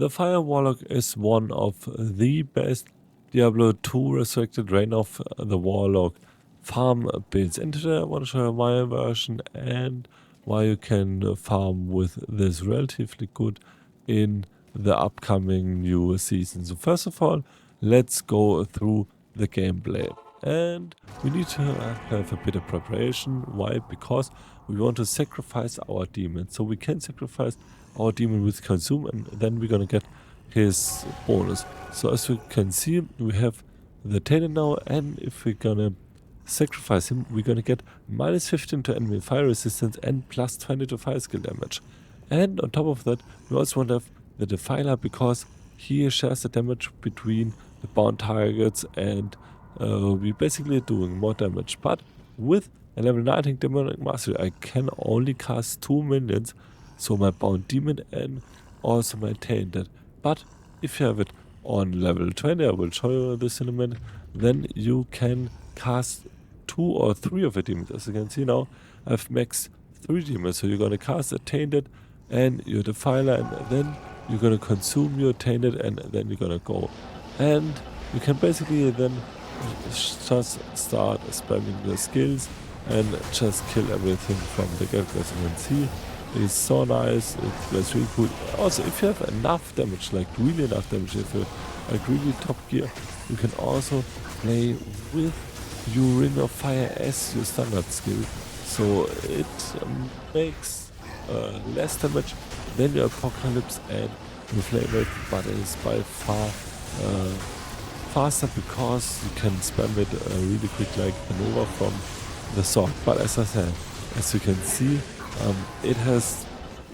The Fire Warlock is one of the best Diablo 2 Resurrected Reign of the Warlock farm builds. And today I want to show you my version and why you can farm with this relatively good in the upcoming new season. So first of all, let's go through the gameplay. And we need to have a bit of preparation. Why? Because we want to sacrifice our demon. So we can sacrifice our demon with consume, and then we're gonna get his bonus. So as you can see, we have the tailor now, and if we're gonna sacrifice him, we're gonna get minus 15 to enemy fire resistance and plus 20 to fire skill damage. And on top of that, we also want to have the Defiler, because he shares the damage between the bound targets, and we basically are doing more damage. But with a level 19 demonic mastery, I can only cast 2 minions, so my bound demon and also my tainted. But if you have it on level 20, I will show you this in a minute, then you can cast 2 or 3 of the demons. As you can see now, I've maxed 3 demons, so you're gonna cast a tainted and your defiler, and then you're gonna consume your tainted, and then you're gonna go. And you can basically then just start spamming the skills and just kill everything from the get-go. As you can see, it's so nice, it's really cool. Also, if you have enough damage, like really enough damage, if you're like really top gear, you can also play with your Ring of Fire as your standard skill. So it makes less damage than your Apocalypse and your Flame Wave, but it is by far faster, because you can spam it really quick like the Nova from the sword. But as I said, as you can see, it has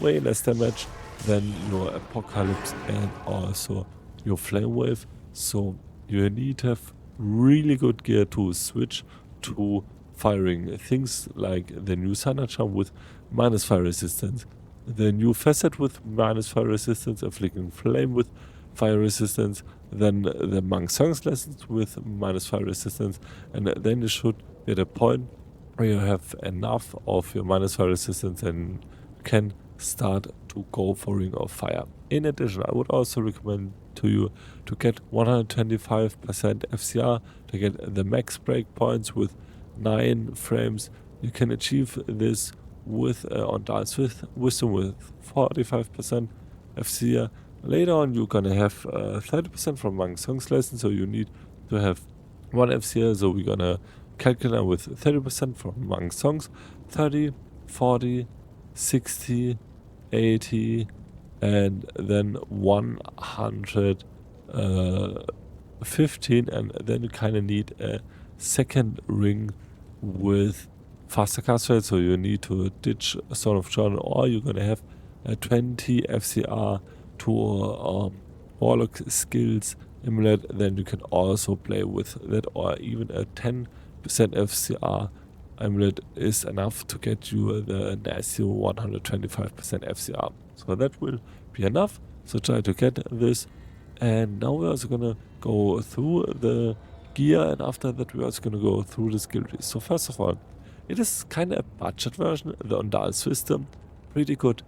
way less damage than your Apocalypse and also your Flame Wave. So you need to have really good gear to switch to firing things like the new Thunder Charm with minus fire resistance, the new Facet with minus fire resistance, Afflicting Flame with fire resistance, then the Monk Song's Lessons with minus fire resistance, and then you should get a point where you have enough of your minus fire resistance and can start to go for Ring of Fire. In addition, I would also recommend to you to get 125% FCR to get the max break points with 9 frames. You can achieve this with on Dials with Wisdom with 45% FCR. Later on, you're gonna have 30% from Monk Song's Lesson, so you need to have 1 FCR. So we're gonna calculate with 30% from Monk Songs, 30, 40, 60, 80, and then 115, and then you kind of need a second ring with faster cast rate, so you need to ditch Stone of John, or you're gonna have a 20 FCR to Warlock skills amulet. Then you can also play with that, or even a 10% FCR amulet is enough to get you the nasty 125% FCR. So that will be enough. So try to get this. And now we're also gonna go through the gear, and after that we're also gonna go through the skill trees. So first of all, it is kind of a budget version, the Ondal system, pretty good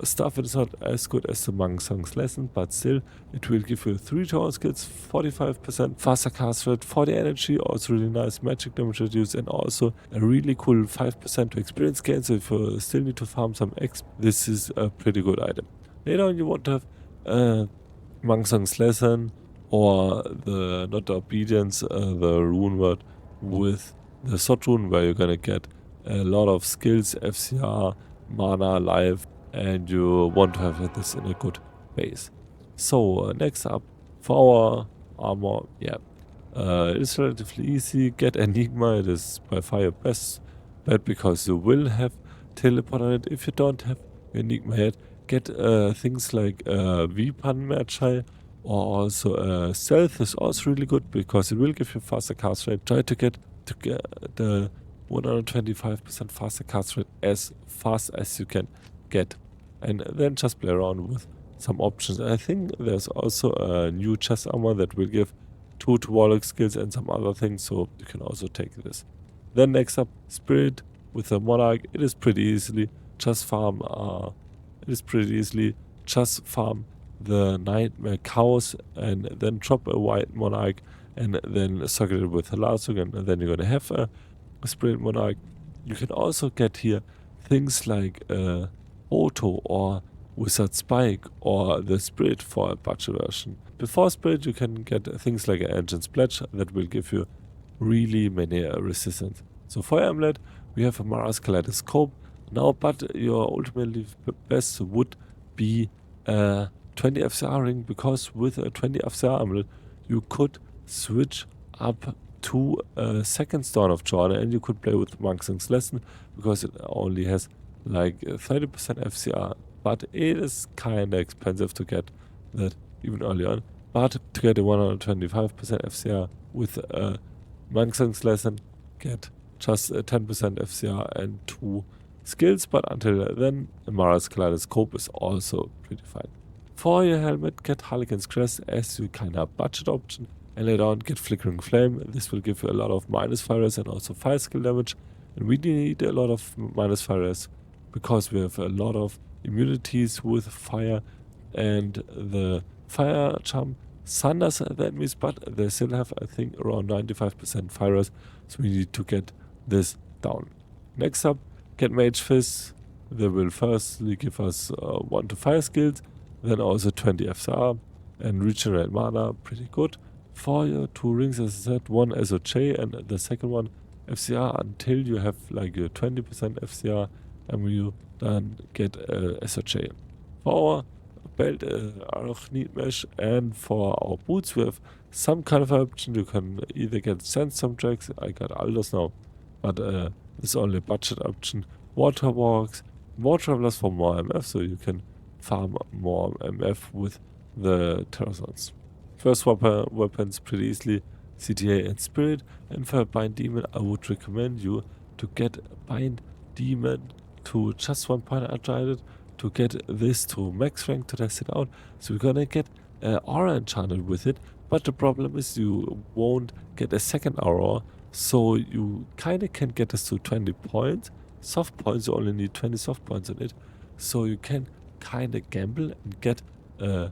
stuff. It is not as good as the Monk Song's Lesson, but still it will give you 3 tower skills, 45% faster cast rate, 40 energy, also really nice magic damage reduce, and also a really cool 5% to experience gain. So if you still need to farm some X, this is a pretty good item. Later on you want to have Monk Song's Lesson, or the not the obedience, the rune word with the sword rune, where you're gonna get a lot of skills, FCR, mana, life, and you want to have this in a good base. So next up, for our armor, it's relatively easy. Get Enigma, it is by far your best bet, because you will have teleport on it. If you don't have Enigma yet, get things like Vipan Magi, or also Stealth is also really good, because it will give you faster cast rate. Try to get the 125% faster cast rate as fast as you can get, and then just play around with some options. I think there's also a new chest armor that will give 2 to Warlock skills and some other things, so you can also take this. Then next up, Spirit with the Monarch. It is pretty easily just farm the nightmare cows and then drop a white monarch and then circle it with a Lasug, and then you're gonna have a spirit monarch. You can also get here things like auto or wizard spike or the spirit for a budget version. Before spirit you can get things like an engine's pledge that will give you really many resistance. So for your amulet we have a Mara's kaleidoscope now, but your ultimately best would be a 20 FCR ring, because with a 20 FCR amulet you could switch up to a second Dawn of Jordan and you could play with Monk's Lesson, because it only has like 30% FCR, but it is kinda expensive to get that even early on. But to get a 125% FCR with a Monk's Lesson, get just a 10% FCR and 2 skills, but until then, Mara's Kaleidoscope is also pretty fine. For your helmet, get Harlequin's Crest as your kinda budget option, and later on get Flickering Flame. This will give you a lot of minus fires and also fire skill damage, and we need a lot of minus fires because we have a lot of immunities with fire, and the fire charm sunders the enemies, but they still have, I think, around 95% fires, so we need to get this down. Next up, get Mage Fist. They will firstly give us 1 to fire skills, then also 20 FCR and regenerate mana, pretty good. For your 2 rings, as I said, one SOJ and the second one FCR until you have like your 20% FCR, and you then get SOJ. For our belt, Arachnid Mesh, and for our boots we have some kind of option. You can either get Sandstorm Tracks, I got Aldous now, but this is only a budget option. Water Walks, War Travelers for more MF, so you can farm more MF with the Terrazons. First weapons pretty easily, CTA and Spirit, and for a Bind Demon I would recommend you to get Bind Demon to just 1 point. I tried it to get this to max rank to test it out, so we're gonna get Aura enchanted with it, but the problem is you won't get a second Aura, so you kinda can get this to 20 points. Soft points, you only need 20 soft points on it, so you can kinda gamble and get a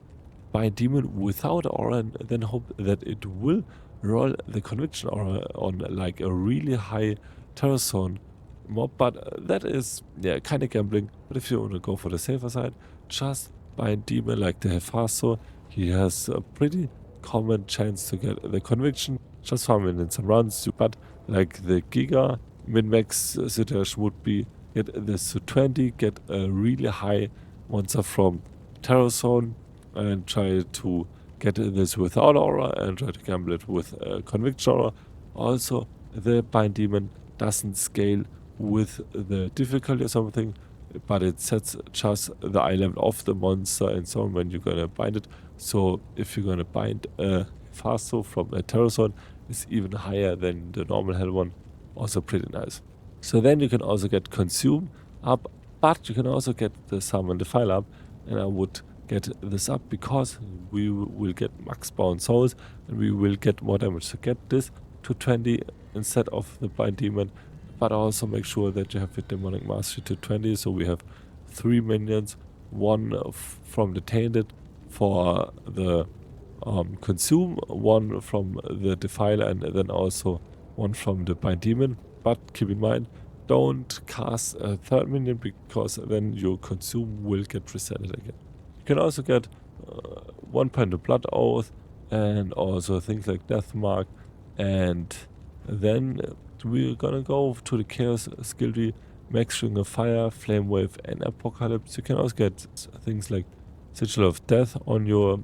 Bind Demon without Aura and then hope that it will roll the Conviction Aura on like a really high Terror Zone mob, but that is, yeah, kinda gambling. But if you wanna go for the safer side, just Bind Demon like the Hefaso. He has a pretty common chance to get the Conviction, just farm it in some runs, but like the Giga min-max situation would be get this to 20, get a really high monster from Terror Zone and try to get this without Aura and try to gamble it with a Conviction Aura. Also, the Bind Demon doesn't scale with the difficulty or something, but it sets just the eye level of the monster and so on when you're gonna bind it. So if you're gonna bind a Fasto from a Terror Zone, it's even higher than the normal hell one. Also pretty nice. So then you can also get Consume up, but you can also get the Summon Defile up, and I would get this up because we will get max bound souls and we will get more damage. So get this to 20 instead of the Bind Demon, but also make sure that you have your Demonic Mastery to 20, so we have 3 minions, 1 from the Tainted for the Consume, 1 from the Defile, and then also 1 from the Bind Demon. But keep in mind, don't cast a 3rd minion, because then your Consume will get resetted again. You can also get 1 point of Blood Oath and also things like Death Mark, and then we're gonna go to the Chaos skill tree, Max Ring of Fire, Flame Wave and Apocalypse. You can also get things like Sigil of Death on your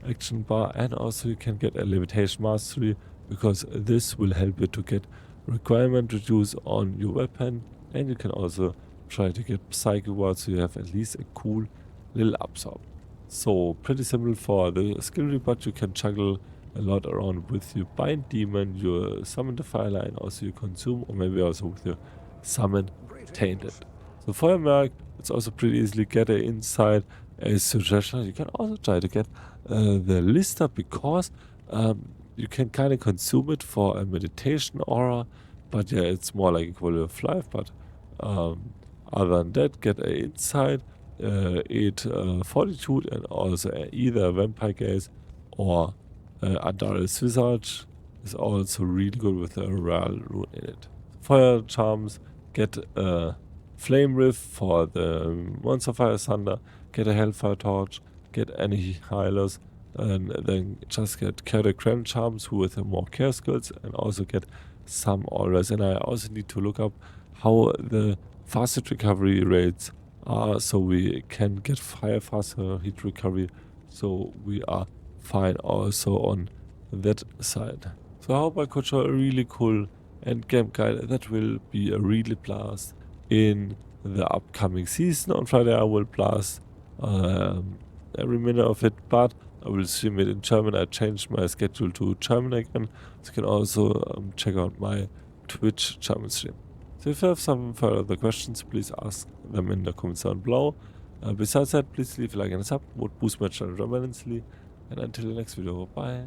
action bar, and also you can get a Levitation Mastery, because this will help you to get requirement reduce on your weapon, and you can also try to get Psychic Ward so you have at least a cool little absorb. So pretty simple for the skill tree, but you can juggle a lot around with your Bind Demon, your Summon Defiler, and also your Consume, or maybe also with your Summon Tainted. So for your Merc, it's also pretty easily get an Insight, a suggestion. You can also try to get the Lister, because you can kind of consume it for a meditation aura, but yeah, it's more like a quality of life. But other than that, get an Insight, eat fortitude and also either vampire gaze or Andaris Visage is also really good with a rare rune in it. Fire charms, get a flame rift for the monster fire thunder, get a hellfire torch, get any healers, and then just get carry grand charms with more care skills, and also get some auras. And I also need to look up how the fastest recovery rates are, so we can get faster heat recovery, so we are fine also on that side. So I hope I could show a really cool endgame guide that will be a really blast in the upcoming season. On Friday I will blast every minute of it, but I will stream it in German. I changed my schedule to German again, so you can also check out my Twitch German stream. So if you have some further questions, please ask them in the comments down below. Besides that, please leave a like and a sub, would boost my channel tremendously. And until the next video, bye.